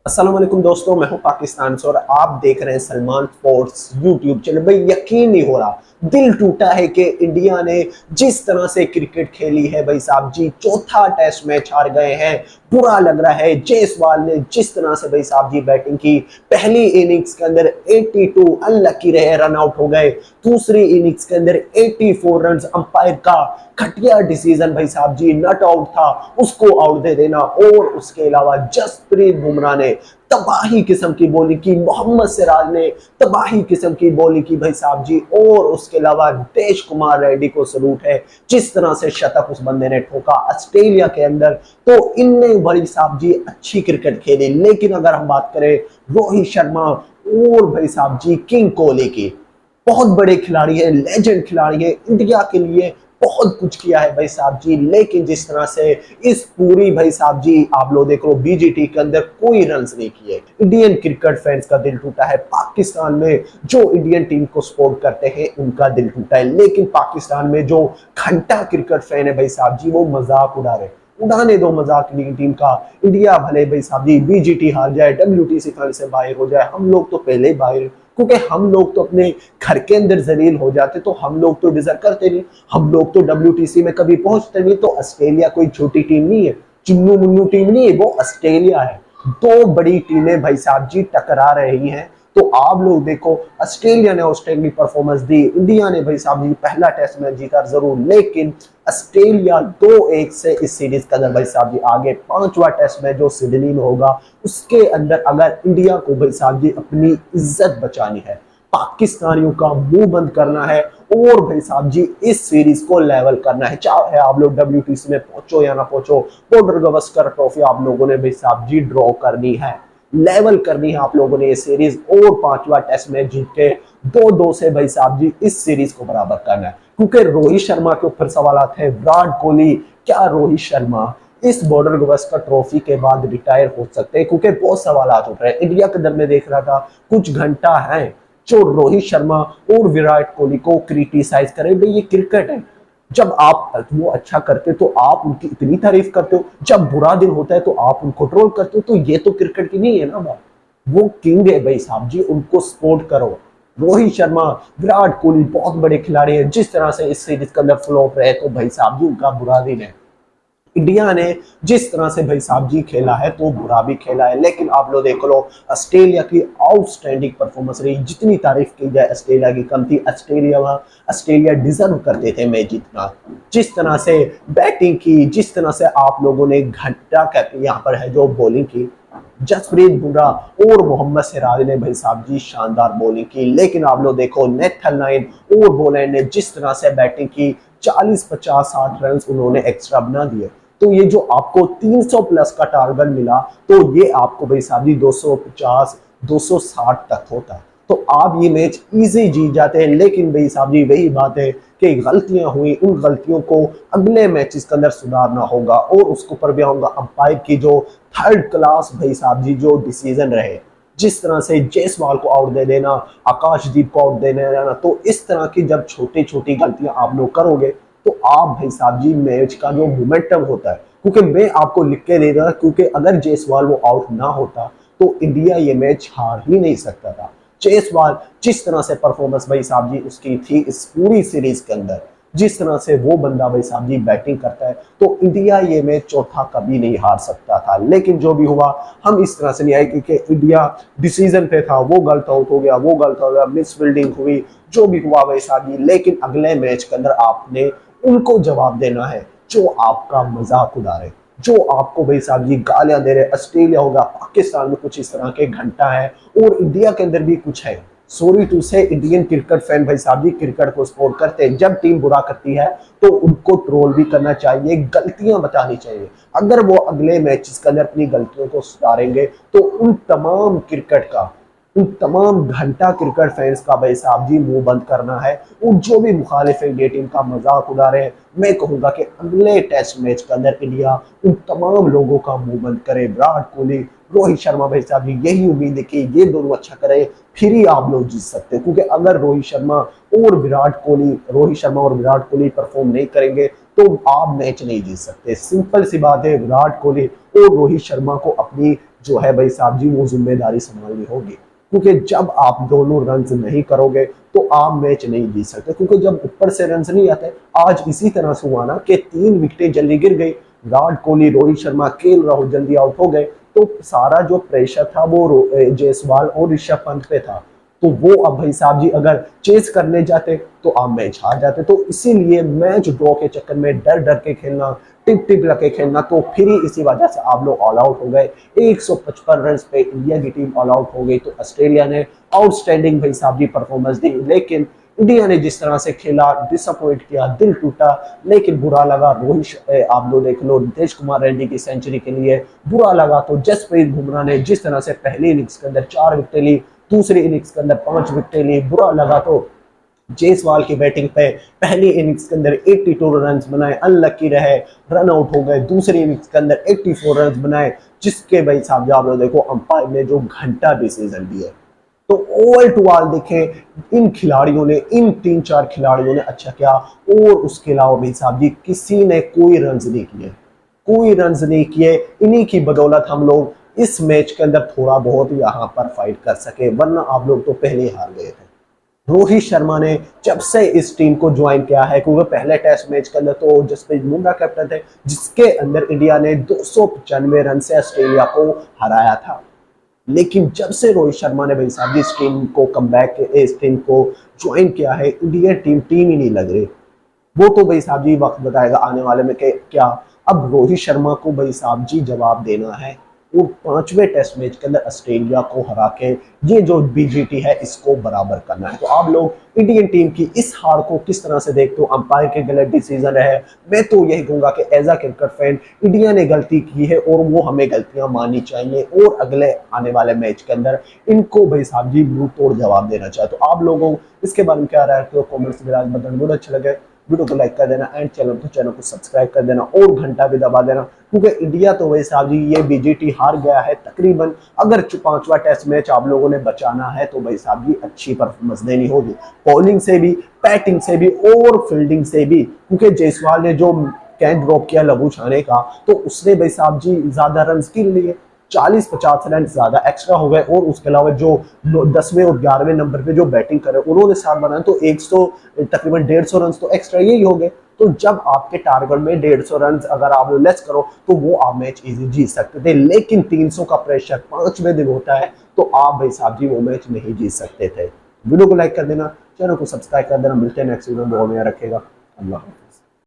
अस्सलाम वालेकुम दोस्तों, मैं हूं पाकिस्तान से और आप देख रहे हैं सलमान स्पोर्ट्स यूट्यूब चैनल। भाई यकीन नहीं हो रहा, दिल टूटा है कि इंडिया ने जिस तरह से क्रिकेट खेली है भाई साहब जी, चौथा टेस्ट मैच हार गए हैं। बुरा लग रहा है। जायसवाल ने जिस तरह से भाई साहब जी बैटिंग की, पहली इनिंग्स के अंदर 82 अनलकी रहे, रन आउट हो गए। दूसरी इनिंग्स के अंदर 84 रन, अंपायर का घटिया डिसीजन भाई साहब जी, नॉट आउट था, उसको आउट दे देना। और उसके अलावा जसप्रीत बुमराह ने तबाही किस्म की बॉलिंग की, मोहम्मद सिराज ने तबाही किस्म की बॉलिंग की भाई साहब जी। और उसके अलावा देश कुमार रेड्डी को सलूट है, जिस तरह से शतक उस बंदे ने ठोका ऑस्ट्रेलिया के अंदर। तो इनने भाई साहब जी अच्छी क्रिकेट खेली। लेकिन अगर हम बात करें रोहित शर्मा और भाई साहब जी किंग कोहली की, बहुत बड़े खिलाड़ी है, लेजेंड खिलाड़ी है, इंडिया के लिए बहुत कुछ किया है भाई साहब जी। लेकिन जिस तरह से इस पूरी भाई साहब जी आप लोग देख लो, बीजीटी के अंदर कोई रन नहीं किए। इंडियन क्रिकेट फैंस का दिल टूटा है। पाकिस्तान में जो इंडियन टीम को सपोर्ट करते हैं उनका दिल टूटा है। लेकिन पाकिस्तान में जो घंटा क्रिकेट फैन है भाई साहब जी, वो मजाक उड़ा रहे। उड़ाने दो मजाक टीम का। इंडिया भले भाई साहब जी बीजीटी हार जाए, डब्ल्यूटीसी खाने से बाहर हो जाए, हम लोग तो पहले ही बाहर, क्योंकि हम लोग तो अपने घर के अंदर जलील हो जाते, तो हम लोग तो डिजर्व करते नहीं। हम लोग तो डब्ल्यूटीसी में कभी पहुंचते नहीं। तो ऑस्ट्रेलिया कोई छोटी टीम नहीं है, चुन्नू मुन्नू टीम नहीं है, वो ऑस्ट्रेलिया है। दो बड़ी टीमें भाई साहब जी टकरा रही हैं। तो आप लोग देखो, ऑस्ट्रेलिया ने ऑस्ट्रेलिया परफॉर्मेंस दी, इंडिया ने भाई साहब जी पहला टेस्ट मैच जीता जरूर, लेकिन ऑस्ट्रेलिया 2-1 से इस सीरीज का अंदर भाई साहब जी आगे। पांचवा टेस्ट मैच जो सिडनी में होगा, उसके अंदर अगर इंडिया को भाई साहब जी अपनी इज्जत बचानी है, पाकिस्तानियों का मुंह बंद करना है और भाई साहब जी इस सीरीज को लेवल करना है, चाहे आप लोग डब्ल्यूटीसी में पहुंचो या ना पहुंचो, बॉर्डर गवस्कर ट्रॉफी आप लोगों ने भाई साहब जी ड्रॉ करनी है, लेवल करनी है आप लोगों ने ये सीरीज। और पांचवा टेस्ट मैच जीत के 2-2 से भाई साहब जी इस सीरीज को बराबर करना है। क्योंकि रोहित शर्मा के ऊपर सवाल है, विराट कोहली, क्या रोहित शर्मा इस बॉर्डर गवस्कर ट्रॉफी के बाद रिटायर हो सकते हैं? क्योंकि बहुत सवाल उठ रहे हैं। इंडिया के अंदर में देख रहा था, कुछ घंटा है जो रोहित शर्मा और विराट कोहली को क्रिटिसाइज करे। भाई ये क्रिकेट है, जब आप वो अच्छा करते तो आप उनकी इतनी तारीफ करते हो, जब बुरा दिन होता है तो आप उनको ट्रोल करते हो। तो ये तो क्रिकेट की नहीं है ना बात। वो किंग है भाई साहब जी, उनको सपोर्ट करो। रोहित शर्मा, विराट कोहली बहुत बड़े खिलाड़ी हैं। जिस तरह से इस सीरीज के अंदर फ्लॉप रहे तो भाई साहब जी उनका बुरा दिन है। इंडिया ने जिस तरह से भाई साहब जी खेला है तो बुरा भी खेला है। लेकिन आप लोग देख लो, ऑस्ट्रेलिया की आउटस्टैंडिंग परफॉर्मेंस रही। जितनी तारीफ की जाए ऑस्ट्रेलिया की कम थी। ऑस्ट्रेलिया डिजर्व करते थे मैच जीतना। जिस तरह से बैटिंग की, जिस तरह से आप लोगों ने घंटा यहाँ पर है जो बॉलिंग की, जसप्रीत बुमराह और मोहम्मद सिराज ने भाई साहब जी शानदार बॉलिंग की। लेकिन आप लोग देखो, नेथन लाइन और बोलैंड ने जिस तरह से बैटिंग की, 40-50-60 रन उन्होंने एक्स्ट्रा बना दिए। तो ये जो आपको 300 प्लस का टारगेट मिला, तो ये आपको भाई साहब जी 250 260 तक होता है। तो आप ये मैच इजी जीत जाते हैं। लेकिन भाई साहब जी वही बात है कि गलतियां हुई, उन गलतियों को अगले मैचेस के अंदर सुधारना होगा। और उसके ऊपर भी आऊंगा अंपायर की जो थर्ड क्लास भाई साहब जी जो डिसीजन रहे, जिस तरह से जायसवाल को आउट दे देना, आकाशदीप को आउट दे देना, तो इस तरह की जब छोटी छोटी गलतियां आप लोग करोगे तो आप भाई साहब जी मैच का जो मोमेंटम होता है, क्योंकि मैं आपको लिख के दे रहा, क्योंकि अगर जायसवाल वो आउट ना होता तो इंडिया ये मैच हार ही नहीं सकता था। जायसवाल जिस तरह से परफॉर्मेंस भाई साहब जी उसकी थी इस पूरी सीरीज के अंदर, जिस तरह से वो बंदा भाई साहब जी बैटिंग करता है, तो इंडिया ये मैच चौथा कभी नहीं हार सकता था। लेकिन जो भी हुआ, हम इस तरह से नहीं आए कि इंडिया डिसीजन पे था, वो गलत आउट हो गया, वो गलत हो गया, मिस फील्डिंग हुई, जो भी हुआ भाई साहब जी। लेकिन अगले मैच के अंदर आपने उनको जवाब देना है जो आपका मजाक उड़ा रहे, जो आपको भाई साहब जी गालियां दे रहे। ऑस्ट्रेलिया होगा, पाकिस्तान में कुछ इस तरह के घंटा है, और इंडिया के अंदर भी कुछ है। सॉरी टू से, इंडियन क्रिकेट फैन भाई साहब जी क्रिकेट को सपोर्ट करते हैं। जब टीम बुरा करती है तो उनको ट्रोल भी करना चाहिए, गलतियां बतानी चाहिए। अगर वो अगले मैचेस के अंदर अपनी गलतियों को सुधारेंगे तो उन तमाम क्रिकेट का, उन तमाम घंटा क्रिकेट फैंस का भाई साहब जी मुंह बंद करना है। और जो भी मुखालिफ इंडिया टीम का मजाक उड़ा रहे हैं, मैं कहूंगा कि अगले टेस्ट मैच के अंदर इंडिया उन तमाम लोगों का मुंह बंद करे। विराट कोहली, रोहित शर्मा भाई साहब जी, यही उम्मीद है कि ये दोनों अच्छा करे, फिर ही आप लोग जीत सकते हैं। क्योंकि अगर रोहित शर्मा और विराट कोहली परफॉर्म नहीं करेंगे तो आप मैच नहीं जीत सकते। सिंपल सी बात है, विराट कोहली और रोहित शर्मा को अपनी जो है भाई साहब जी वो जिम्मेदारी संभालनी होगी, क्योंकि जब आप दोनों रन नहीं करोगे तो आप मैच नहीं जीत सकते, क्योंकि जब ऊपर से रन नहीं आते, आज इसी तरह से हुआ ना कि 3 विकेटें जल्दी गिर गई, विराट कोहली, रोहित शर्मा, केएल राहुल जल्दी आउट हो गए, तो सारा जो प्रेशर था वो जायसवाल और ऋषभ पंत पे था। तो वो अब भाई साहब जी अगर चेस करने जाते तो आप मैच हार जाते। तो इसीलिए मैच ड्रॉ के चक्कर में डर डर के खेलना, टिप टिप लगे खेलना, तो फिर ही इसी वजह से आप लोग ऑल आउट हो गए। 155 रन पे इंडिया की टीम ऑल आउट हो गई। तो ऑस्ट्रेलिया ने आउटस्टैंडिंग भाई साहब जी परफॉर्मेंस दी, लेकिन इंडिया ने जिस तरह से खेला, डिसअपॉइंट किया, दिल टूटा। लेकिन बुरा लगा, रोहित आप लोग देख लो, नितेश कुमार रेड्डी की सेंचुरी के लिए बुरा लगा। तो जसप्रीत बुमराह ने जिस तरह से पहली इनिंग्स के अंदर 4 विकेटें ली, दूसरी इनिंग्स के अंदर 5 विकेटें ली, बुरा लगा। तो जायसवाल की बैटिंग पे पहली इनिंग्स के अंदर 82 रन बनाए, अनलकी रहे, रन आउट हो गए। दूसरी इनिंग्स के अंदर 84 रन बनाए, जिसके भाई साहब आप लोग देखो अंपायर ने जो घंटा डिसीजन दिया। तो ओवल टू ऑल देखें, इन खिलाड़ियों ने, इन 3-4 खिलाड़ियों ने अच्छा किया, और उसके अलावा भाई साहब जी किसी ने कोई रन नहीं किए, कोई रन नहीं किए। इन्हीं की बदौलत हम लोग इस मैच के अंदर थोड़ा बहुत यहाँ पर फाइट कर सके, वरना आप लोग तो पहले ही हार गए थे। रोहित शर्मा ने जब से इस टीम को ज्वाइन किया है, क्योंकि पहले टेस्ट मैच के अंदर तो जसप्रीत बुमराह कैप्टन थे, जिसके अंदर इंडिया ने 295 रन से ऑस्ट्रेलिया को हराया था। लेकिन जब से रोहित शर्मा ने भाई साहब इस टीम को कमबैक, इस टीम को ज्वाइन किया है, इंडियन टीम ही नहीं लग रही। वो तो भाई साहब जी वक्त बताएगा आने वाले में कि क्या अब रोहित शर्मा को भाई साहब जी जवाब देना है, और 5वें टेस्ट मैच के अंदर ऑस्ट्रेलिया को हरा के ये जो बीजीटी है इसको बराबर करना है। तो आप लोग इंडियन टीम की इस हार को किस तरह से देखते हो? अंपायर के गलत डिसीजन है? मैं तो यही कहूंगा कि as a cricket fan, India ने गलती की है और वो हमें गलतियां माननी चाहिए, और अगले आने वाले मैच के अंदर इनको भाई साहब जी मुंह तोड़ जवाब देना चाहिए। तो आप लोगों इसके बारे में क्या राय रखते हो? कॉमेंट्स में बताना। बहुत अच्छा लगे वीडियो को लाइक कर देना, एंड चैनल को सब्सक्राइब कर देना, और घंटा भी दबा देना, क्योंकि इंडिया तो वही साहब जी ये बीजीटी हार गया है तकरीबन। अगर 5वां टेस्ट मैच आप लोगों ने बचाना है तो भाई साहब जी अच्छी परफॉर्मेंस देनी होगी, बॉलिंग से भी, बैटिंग से भी, और फील्डिंग से भी, क्योंकि जायसवाल ने जो कैच ड्रॉप किया लघु छाने का, तो उसने भाई साहब जी ज्यादा रन के लिए 40-50 रन ज्यादा एक्स्ट्रा हो गए, और उसके अलावा जो 10वें और 11वें नंबर पे जो बैटिंग करे उन्होंने 7 बनाए, तो 100 तकरीबन 150 रन तो एक्स्ट्रा यही हो गए। तो जब आपके टारगेट में 150 रन अगर आप लेस करो तो वो आप मैच इजी जीत सकते थे, लेकिन 300 का प्रेशर 5वें दिन होता है, तो आप भाई साहब जी वो मैच नहीं जीत सकते थे। वीडियो को लाइक कर देना, चैनल को सब्सक्राइब कर देना। मिलते हैं नेक्स्ट वीडियो में, रखेगा। अल्लाह।